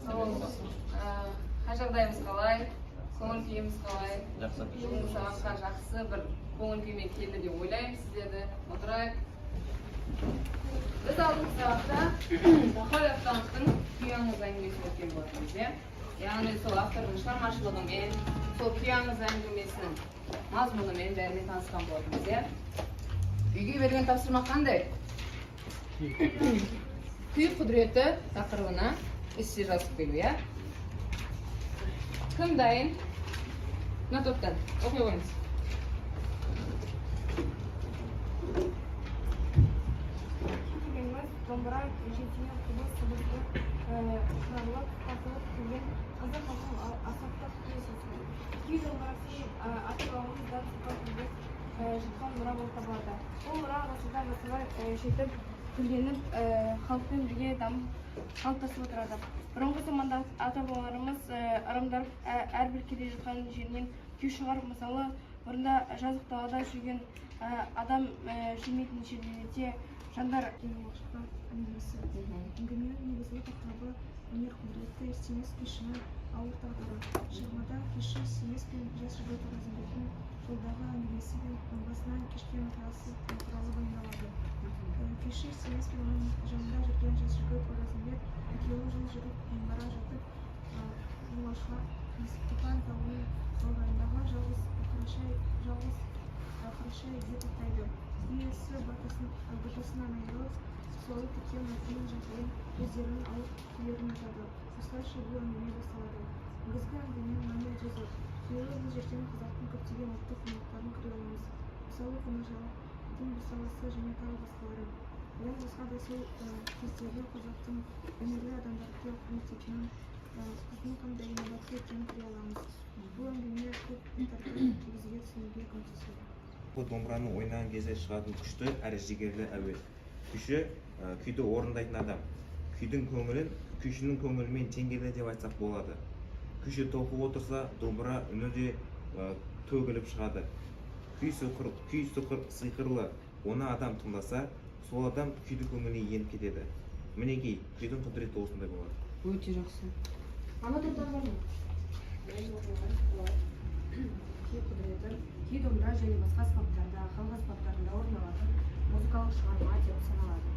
Қай жағдайымыз қалай? Көңіл күйіміз қалай? Бүгінгі сабаққа жақсы бір көңіл күймен келді деп ойлаймын сіздерді. Отырайық. Біз алдыңғы сабақта Захар Ахтановтың күй аңыз әңгімесін өткен болатынбыз, яғни сол автордың шығармашылығымен, сол күй аңыз әңгімесінің мазмұнымен бәрімен танысқан болатынбыз, Үйге берген тапсырма қандай? Күй құдіреті тақырыбына эссе жазып беру, Кім дайын? Мына топтан оқи қойыңыз. Домбыра жетіне құбыз сыбызғы құралып, тартылып келген қазақ халқын асаптап күресесін. Күй домбырасын атырауымыз да сыпат жүріп жатқан мұра болып табылады. Бұл мұра ғасырда ғасырлар жетіп гүлденіп халықпен бірге дамып қалыптасып отырады. Бұрынғы заманда ата-бабаларымыз ырымдап әрбір келе жатқан жерінен күй шығарып, мысалы бұрында жазық далада жүрген адам жүрмейтін жерлерде жандар әңгімесі. Әңгіменің негізгі тақырыбы өнер құдіреті, естемес күйшінің ауыр тағдыры. Шығармада күйші естемес пен жас жігіт Оразымбектің жолдағы әңгімесі мен басынан кешкен оқиғасы туралы баяндалады. Күйші естемес пен оның жанында жүрген жас жігіт Оразымбек екеуі жол жүріп бара жатып жолаушылар Несіпқұлпан тауының баурайындағы жалғыз қараша үйде тоқтайды. Иесі батасынан айырылып, солып кеткен мәтіннің жағдайын өздерінің алып күйлерін айтады. Осылайша бұл әңгіме басталады. Негізгі әңгіменің мәні өте зор. Себебі бұл жерден қазақтың көптеген ұлттық құндылықтарын көре аламыз. Мысалы қонақжайлықтың бұрсаласы және тағы басқалары. Одан басқа да сол кездегі қазақтың өнерлі адамдарды құрметтейтінін, қыздың қандай инабатты екенін көре аламыз. Бұл әңгіме көп тартып бізге түсінуге көмектеседі. Домбыраның ойнаған кезде шығатын күшті әрі жігерлі әуен. Күйші күйді орындайтын адам. Күйшінің көңілімен теңгелі деп айтсақ болады. Күйші толқып отырса, домбыра үні де төгіліп шығады. Күй сиқырлы, оны адам тыңдаса, сол адам күйді көңіліне еніп кетеді. Мінекей, күйдің құдіреті осындай болады. Өте жақсы. Ана топтан бар ма? Күй құдіреті күй домбыра және басқа аспаптарда, халық аспаптарында орындалатын музыкалық шығарма деп саналады.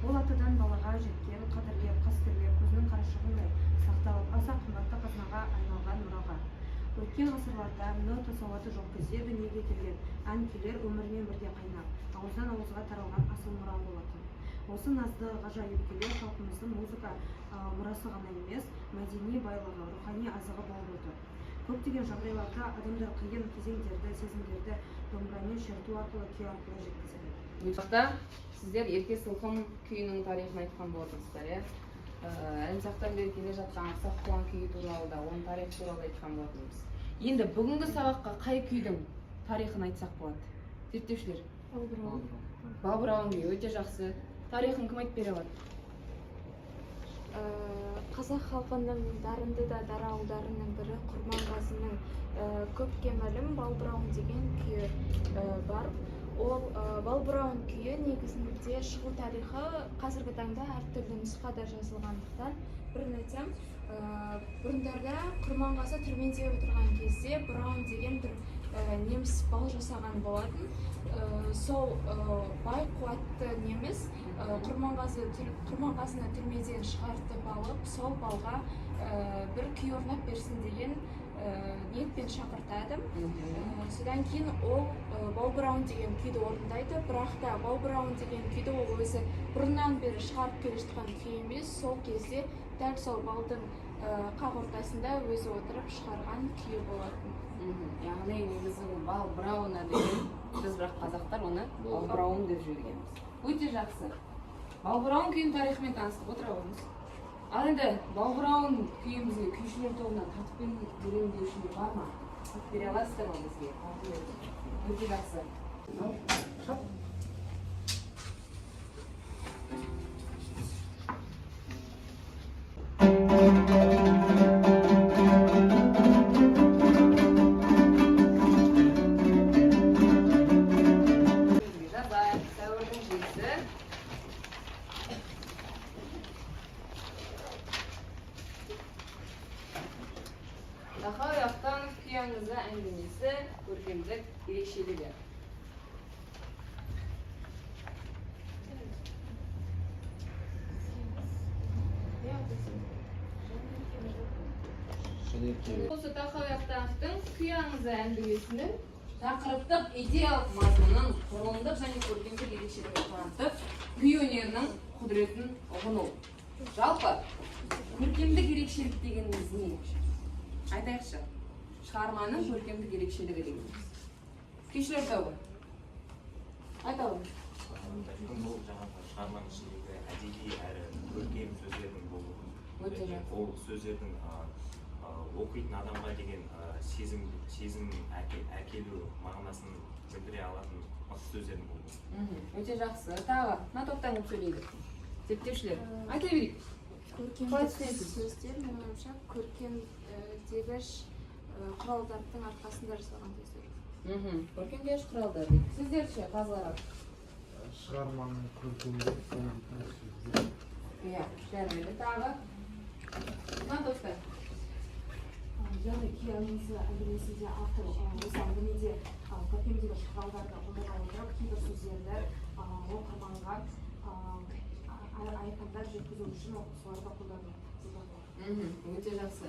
Ол атадан балаға жеткен, қадірлеп, қастерлеп, көзінің қарашығындай сақталып, аса қымбатты қазынаға айналған мұраға. Өткен ғасырларда нота сауаты жоқ кезде дүниеге келген ән күйлер өмірмен бірге қайнап, ауыздан ауызға таралған асыл мұра болатын. Осы назды ғажайып күйлер халқымыздың музыка мұрасы ғана емес, мәдени байлығы, рухани азығы болып отыр. Көптеген жағдайларда адамдар қиын кезеңдерді, сезімдерді домбырамен шерту арқылы, күй арқылы жеткізеді. Бұйшақта сіздер Ерке Сылқым күйінің тарихын айтқан болатынсыздар, Әлімсақтан бері келе жатқан Ақсақ Құлан күйі туралы да, оның тарихы туралы айтқан болатынбыз. Енді бүгінгі сабаққа қай күйдің тарихын айтсақ болады? Зерттеушілер? Балбырауын күйі өте жақсы. Тарихын кім айтып бере алады? Қазақ халқының дарынды да дара ұлдарының бірі Құрманғазының көпке мәлім Балбырауын деген күйі бар. Ол Балбырауын күйі негізінде шығу тарихы қазіргі таңда әртүрлі нұсқада жазылғандықтан, бірін айтсам, бұрындарда Құрманғазы түрмеде отырған кезде Браун деген бір неміс бал жасаған болатын. Сол бай қуатты неміс Құрманғазыны түрмеден шығартып алып, сол балға бір күй орнап берсін деген ниетпен шақыртады. Содан кейін ол Балбырауын деген күйді орындайды, бірақ та Балбырауын деген күйді ол өзі бұрыннан бері шығарып келе жатқан күй емес, сол кезде дәл сол балдың қақ ортасында өзі отырып шығарған күйі болатын. Яғни негізі Балбырауына деген, біз бірақ қазақтар оны Балбырауын деп жүргенбіз. Өте жақсы. Балбырауын күйінің тарихымен таныстық, отыра қойыңыз. Ал енді Балбырауын күйімізге күйшілер тобынан тартып беремін деушілер бар ма? Тартып бере аласыздар ма бізге? Өте жақсы. Шоп. Тахау Яқтанов күй аңызы әңгімесі көркемдік ерекшелігі. Осы Тахау Яқтановтың күй аңызы әңгімесінің тақырыптық идеялық мазмұнын құрылымдық және көркемдік ерекшелігін танытып, күй өнерінің құдіретін ұғыну. Жалпы, көркемдік ерекшелік дегеніміз не? Айтайықшы, шығарманың көркемдік ерекшелігі дегеніміз. Күйшілер тобы. Айталым. Шығарманың ішіндегі әдеби әрі көркем сөздердің болуы. Ол сөздердің оқитын адамға деген сезім әкелу мағынасын білдіре алатын сөздердің болуы. Өте жақсы. Тағы, мына топтан көп сөйлейді. Зерттеушілер. Айта берейік. Көркемдік сөздер, менің ойымша, көркемдегіш құралдардың арқасында жасалған сөздер. Көркемдегіш құралдар. Сіздерше, қазылар. Шығарманың көркемдік сөздер. Иә, жарайды. Тағы. Мына топтан. Яғни күй аңызы әңгімесінде автор осы әңгімеде көркемдегіш құралдарды қолдана отырып кейбір сөздерді оқырманға айқындап жеткізу үшін соларды қолданады. Өте жақсы.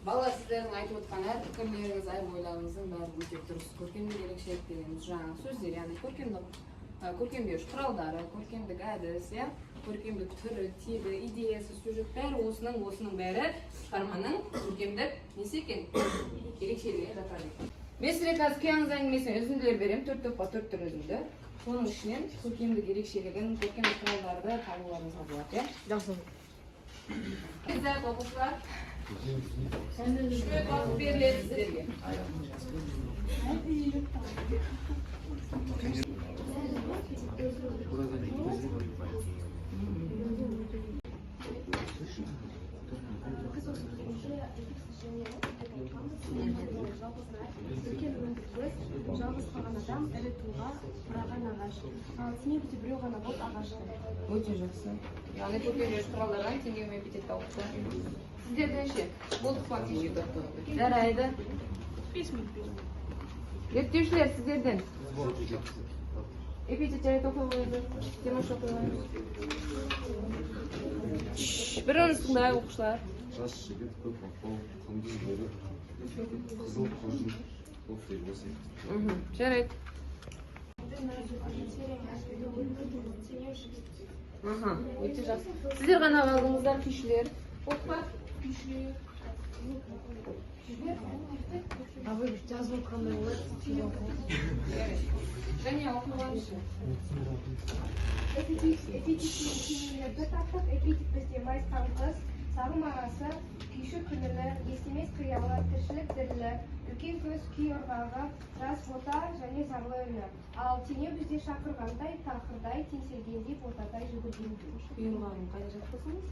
Бала, сіздердің айтып отқан әр пікірлеріңіз, әр ойларыңыздың бәрі өте дұрыс. Көркемдік ерекшелік дегеніміз жаңағы сөздер, яғни көркемдеуіш құралдары, көркемдік әдіс, көркемдік түрі, тегі, идеясы, сюжет, бәрі осының бәрі шығарманың көркемдік несі екен? Ерекшелігі жатады. Мен сізге қазір күй аңыз әңгімесіне үзінділер беремін, 4 топқа 4 түр үзінді. Соның ішінен көркемдік ерекшелігін, көркемдік құралдарды табуларыңызға болады. Жақсы. Сіздер оқушылар, 3 минут уақыт беріледі сіздерге. Жалғыз қалған адам, ірі тұлға, құраған ағаш. Теңе бізде біреу ғана болды ағашты. Өте жақсы. Яғни көркемдегіш құралдардан теңеу эпитет тауыпты. Сіздерден ше, болдық па теңеу? Жарайды. 5 минут беремін. Зерттеушілер сіздерден. Эпитет жарайды оқи қойды. Демаш оқи қойды. Бір оны тыңдай оқушылар. Жас жігіт, көп мақпал, құндыз бөрік, қызыл қожын, бұл фейбосы. Жарайды. Өте жақсы. Сіздер ғана қалдыңыздар, күйшілер. Оқпа? Күйшілер. А вы жазу қандай болады? Және оқыған үшін. Эпитетті тақтық, эпитет бізде майысқан қыз, сағым ағасы, күйші күнілі, естемес қиялы, тіршілік дірілі, үлкен көз күй ұрғағы, жас бота және зарлы үні. Ал теңеу бізде шақырғандай, тақырдай, теңселгендей, ботадай жүгіргендей. Үйірғанын қайда жатқызыңыз?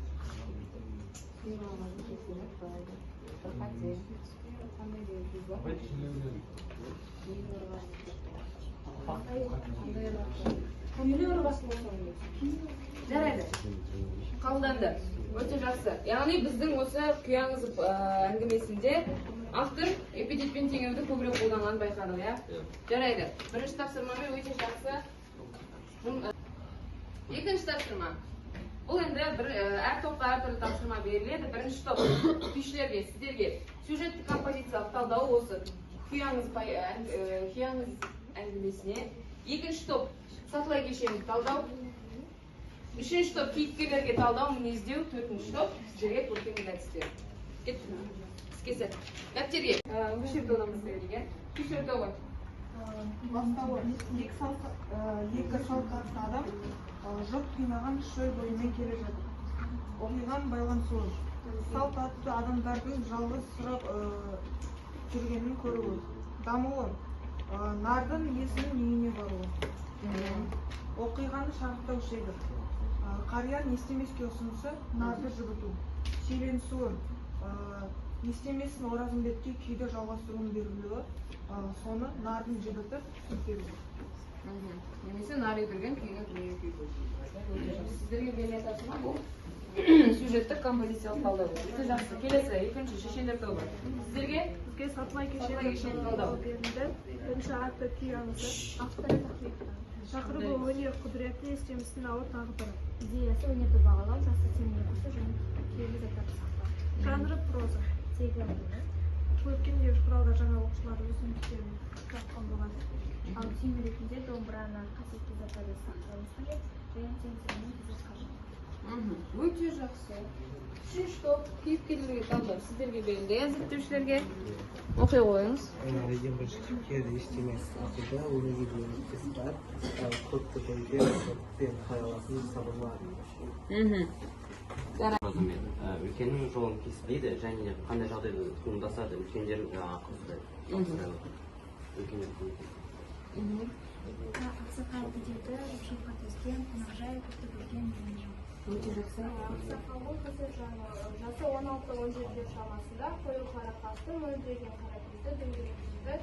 Үйірғанын кесіліп қалайды. Бір қате. Қандай дейіз ба? Қандай ұрғасын болсаңыз. Жарайды. Қабылданды. Өте жақсы. Яғни біздің осы күй аңызы әңгімесінде автор эпитетпен теңеуді көбірек қолданғанын байқадық, иә? Жарайды. Бірінші тапсырмамен өте жақсы. Екінші тапсырма. Бұл енді әр топқа әртүрлі тапсырма беріледі. Бірінші топ күйшілерге, сіздерге сюжеттік композициялық талдау осы күй аңыз әңгімесіне. Екінші топ сатылай кешенді талдау. Үшінші топ кейіпкерлерге талдау, мінездеу. Төртінші топ сіздерге көркемдік әдістер. Кеттік. Іске сәт. Дәптерге. Күйшілер тобымыз берілген. Күйшілер тобы. Бастауы екі салт адам жұрт қинаған шөл бойымен келе жатыр. Оқиған байлан суы. Салт атты адамдардың жалғыз сұрап жүргенін көруі. Дамуы. Нардың иесінің үйіне баруы. Оқиғаны шарықтаушы еді. Қариян естемеске ұсынысы нарды жібіту. Шиеленісуі. Естемесін Оразымбетке күйді жалғастыруын берілуі. Соны нардың жібітіп беруі. Немесе нар үйдірген күйіне күйіне күй. Сіздерге берілген тапсырма бұл сюжеттік композициялық талдау өте жақсы. Келесі екінші шешендер тобы. Сіздерге Бізге сатылай Сатылай кешені талдау. берілді. Бірінші атты күй аңызы, авторы тақырыпты. Тақырыбы өнер құдіреті, естемістің ауыр тағдыры. Идеясы өнерді бағалау, жасы теміркісі және киелі заттарды сақтау. Жанры проза. Тегі әңгіме. Көркемдеуіш құралда жаңа оқушылар өз үміттерін тапқан болады. Ал түйін ретінде домбыраны қасиетті заттарды сақтауымыз қажет және теңсіздігін тезірек қажет. өте жақсы. Үшінші топ кейіпкерлерге талдау. Сіздерге берілді. Зерттеушілерге оқи қойыңыз. Ең бірінші кейіпкер ештемесі ақылда өнеге деген қыздар көпті көйге көппен қайаласын сабырлады. розымен үлкеннің жолын кеспейді және қандай жағдай туындаса да үлкендер қыздайды үлкендер Ақсақал деді, шефқат өскен, қонақжай, көпті көрген және Өте жақсы. Ақсақалдың қызы жасы 16-17 шамасында, қою қара қасты, мөлдіреген қара көзді, дөңгелек жүзді,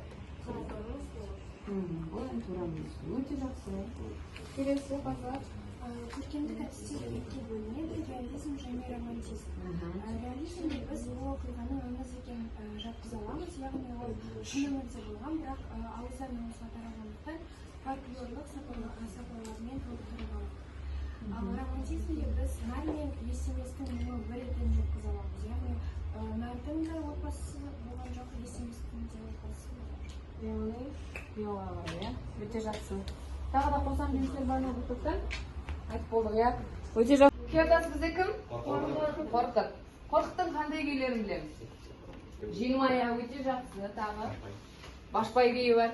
қаратаудың сұлуы. Ол турамыз. Өте жақсы. Келесі қазақ. көркемдік әдістер екіге бөлінеді, реализм және романтизм. Реализмде біз ол оқиғаны аңыз екенін жатқыза аламыз, яғни ол шын өмірде болған, бірақ ауыздан аңызға тарағандықтан фольклорлық сапалармен толықтырып алады. Ал романтизмде біз нар мен естеместің мұңы бір екенін жеткізе аламыз, яғни нардың да отбасысы болған жоқ, естеместің де отбасысы болған жоқ. Яғни, өте жақсы. Тағы да қосам демістер бар ма бұл топтан? Айтып болдық, иә? Өте жақсы. Күйатасы бізде кім? Қорқыт. Қорқыттың қандай күйлерін білеміз? Желмая өте жақсы. Тағы Башбай күйі бар.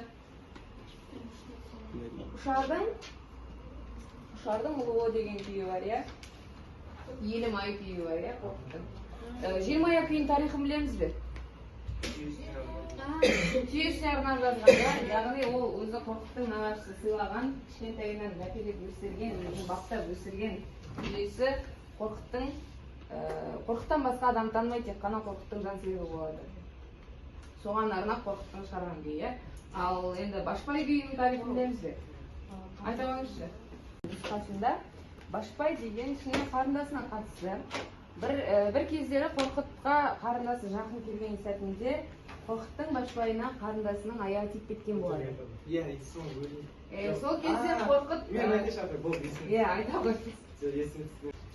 Ұшардың ұлуы деген күйі бар, иә? Елім ай күйі бар, иә? Қорқыттың. Желмая күйін тарихын білеміз бе? Түйесіне арнап жазған, яғни ол өзі Қорқыттың нағашысы сыйлаған, кішкентайынан мәпелеп өсірген, өзін баптап өсірген түйесі Қорқыттан басқа адам танымай, тек қана Қорқыттың жансүйегі болады. Соған арнап Қорқыттың шығарған күйі. Ал енді Башбай күйінің тарихын білеміз бе? Айта қойыңызшы. Нұсқасында Башбай деген кішкене қарындасына қатысты. Бір кездері Қорқытқа қарындасы жақын келген сәтінде Қорқыттың Башбайына қарындасының аяғы тиіп кеткен болады. Сол кезде Қорқыт... Мен айта шақыр, бұл есім. Айта қойшы.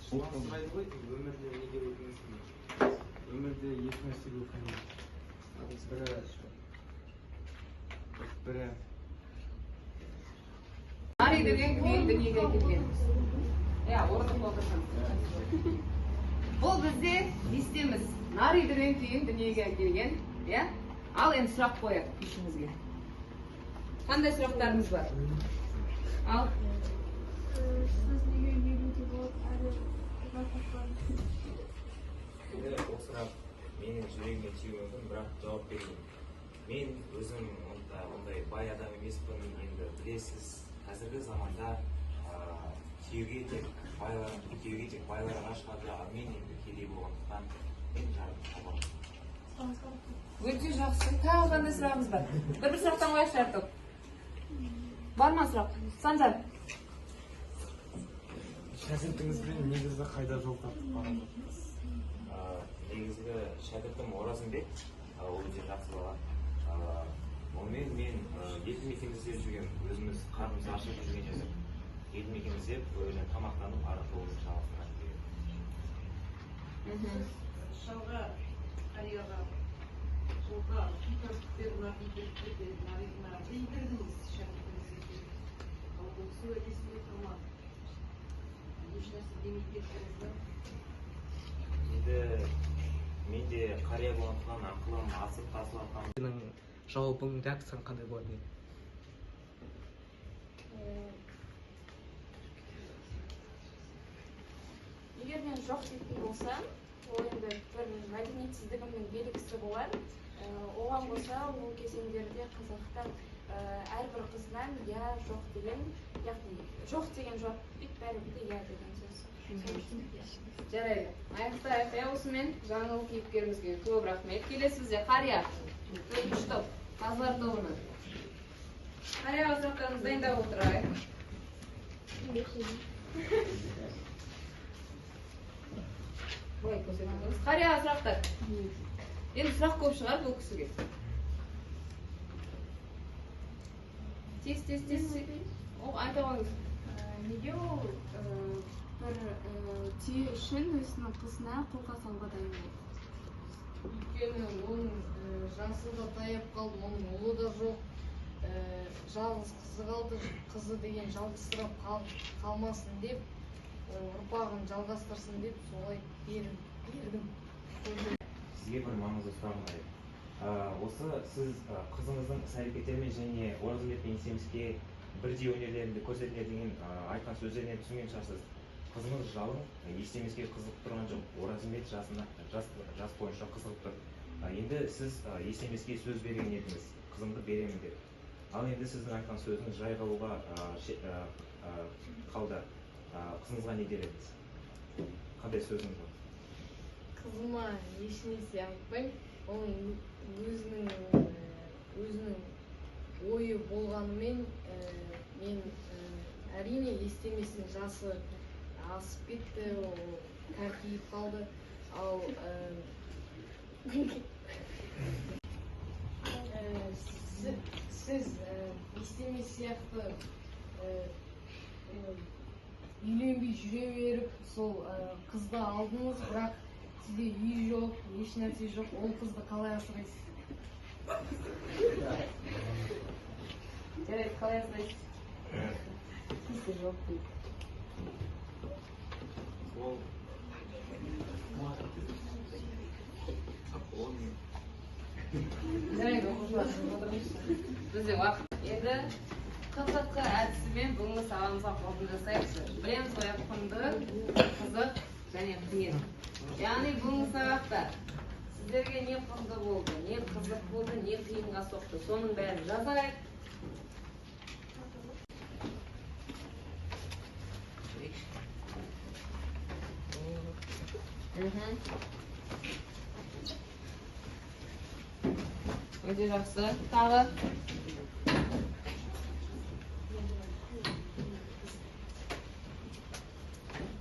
Сұрайды ғой, өмірде неге өкінесің? Өмірде екі нәрсеге өкінемін. Бірі Нари деген күйін дүниеге келген. Орындық болдырсын. Бұл бізде естеміз. Нари деген күйін дүниеге келген. Ал енді сұрақ қояды күйшімізге. Қандай сұрақтарыңыз бар? Ал. Сіз неге үйленуге болады, әрі Ол сұрақ менің жүрегіме тиюі мүмкін, бірақ жауап берейін. Мен өзім ондай бай адам емеспін, енді білесіз, қазіргі заманда күйеуге тек байларға шығады, ал мен енді кедей болғандықтан мен жарым табамын. Өте жақсы. Тағы қандай сұрағымыз бар? Бір сұрақтан қояйықшы артық. Бар ма сұрақ? Санжар. шәкіртіңізбен негізі қайда жол тартып бара жатырсыз? Негізгі шәкіртім Оразымбек, ол өте жақсы бала. Онымен мен елді мекенді іздеп жүрген, өзіміз қарнымыз ашып жүрген едік. Елді мекенді іздеп, тамақтанып, ары жолымызды жалғастырған едік. Шалға, қарияға, жолға, көрсеттерін дейдірдіңіз шәкіртіңізге. Ал бұл сөйлесіне тұрмады. Еш нәрсе демейді еттіңізді. Енді мен де қария болғандықтан ақылым асып тасылатқан. Сенің жауабың, реакцияң қандай болады еді? Егер мен жоқ дейтін болсам, ол енді бір мәдениетсіздігімнің белгісі болар. Оған қоса ол кезеңдерде қазақтан әрбір қыздан я жоқ деген, яғни жоқ деген жауап бітпейді, бәрібір де я деген сөз. Жарайды. Аяқтайық. Осымен жаңыл кейіпкерімізге көп рахмет. Келесі бізде қария. Төртінші топ. Қазылар тобынан. Қарияға сұрақтарыңызды дайындап отырайық. былай көрсетіңіз. Қария сұрақтар. Енді сұрақ көп шығар бұл кісіге. Тез. Айта қойыңыз. Неге ол бір түйе үшін өзінің қызына қолқа салуға дайын болды? Өйткені оның жасы да таяп қалды, оның ұлы да жоқ, жалғыз қызы қалды, қызы деген жалғызсырап қалмасын деп, ұрпағын жалғастырсын деп солай бердім. Сізге бір маңызды сұрағым бар. Осы сіз қызыңыздың іс-әрекеттерімен және Оразымбет пен Есеміске бірдей өнерлерінде көрсетіледі деген айтқан сөздерінен түсінген шығарсыз. Қызыңыз жалын Есеміске қызығып тұрған жоқ, Оразымбет жас бойынша қызығып тұр. Енді сіз Есеміске сөз берген едіңіз, қызымды беремін деп. Ал енді сіздің айтқан сөзіңіз жай қалуға қалды. Қызыңызға не дер едіңіз? Қандай сөзіңіз бар? Қызыма ешнәрсе айтпаймын. Оның өзінің ойы болғанымен мен әрине Естеместің жасы асып кетті, ол кәркейіп қалды. Ал сіз Естемес сияқты үйленбей жүре беріп сол қызды алдыңыз, бірақ сізде үй жоқ, еш нәрсе жоқ, ол қызды қалай асырайсыз? Жарайды, қалай асырайсыз? Кесі жоқ дейді. Жарайды, оқушылар, бізде уақыт. Енді қызық әдісімен бүгінгі сабағымызға қорытынды жасайықшы. Білеміз ғой, құнды, қызық және қиын. Яғни бүгінгі сабақта сіздерге не құнды болды, не қызық болды, не қиынға соқты, соның бәрін жазайық. Өте жақсы. Тағы.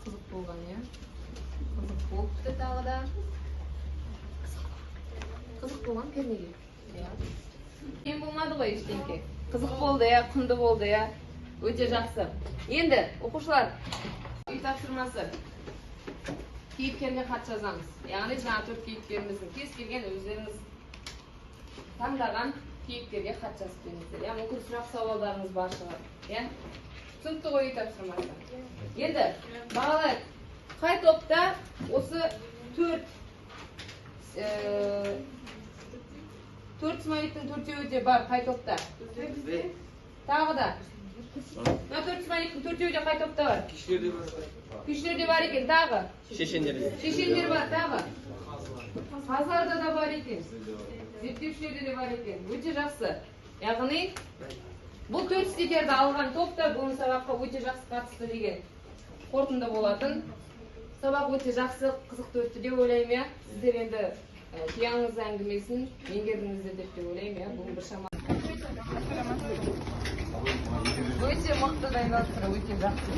Қызық болған, е? Қызық болыпты тағы да. Қызық болған пернеге. Ең болмады ғой ештеңке. Қызық болды, я, құнды болды, я. Өте жақсы. Енді, оқушылар, үй тапсырмасы. Кейіпкерге хат жазамыз. Яғни жаңа 4 кейіпкеріміздің кез келген өздеріңіз таңдаған кейіпкерге хат жазып беріңіздер. Мүмкін сұрақ сауалдарыңыз бар шығар. Түсінікті ғой үй тапсырмасы. Енді бағалайық. Қай топта осы 4 смайликтің 4-еуі де бар, қай топта? Тағы да. 4 смайликтің 4-еуі де қай топта бар? Күйшілерде бар екен, тағы. Шешендер бар, тағы. Қазарда да бар екен. Зерттеушілерде де бар екен. Өте жақсы. Яғни бұл 4 стикерді алған топта бұл сабаққа өте жақсы қатысты деген қорытынды болатын. Сабақ өте жақсы, қызықты өтті деп ойлаймын. Сіздер енді күйеуіңіз әңгімесін меңгердіңіздер деп ойлаймын. Бұл бір шама. Өте мықты дайындалып тұр, өте жақсы.